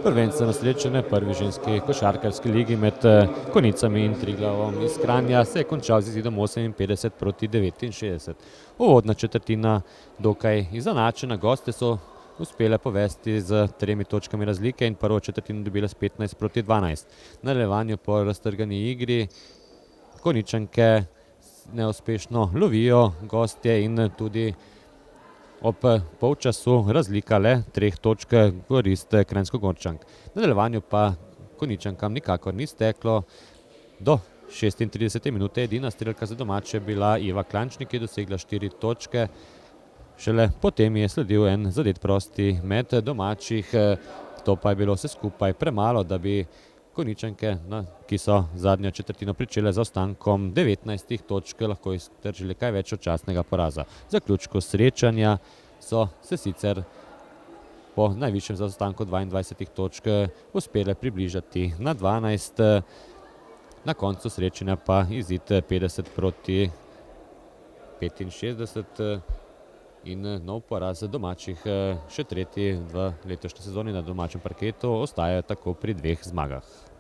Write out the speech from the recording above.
Prvenstveno srečanje prvi ženski košarkarski ligi med Konjicami in Triglavom iz Kranja se je končal z izidom 58-69. Uvodna četrtina dokaj izenačena, gostje so uspele povesti z 3 točkami razlike in prvo četrtino dobile s 15-12. V nadaljevanju po raztrgani igri Konjičanke neuspešno lovijo gostje in tudi ob polčasu razlika le 3 točk korist Kranjskogorčank. V nadaljevanju pa Konjičankam nikakor ni steklo. Do 36. minute edina strelka za domače bila Iva Klančnik, ki je dosegla 4 točke. Šele potem je sledil en zadet prosti met domačih. To pa je bilo vse skupaj premalo, da bi Konjičanke, ki so zadnjo četrtino pričele z zaostankom 19 točk, lahko iztržili kaj več od častnega poraza. V zaključku srečanja so se sicer po najvišjem zaostanku 22 točk uspele približati na 12. Na koncu srečanja pa izid 50-65 in nov poraz domačih, še tretji v letošnji sezoni na domačem parketu, ostajajo tako pri 2 zmagah.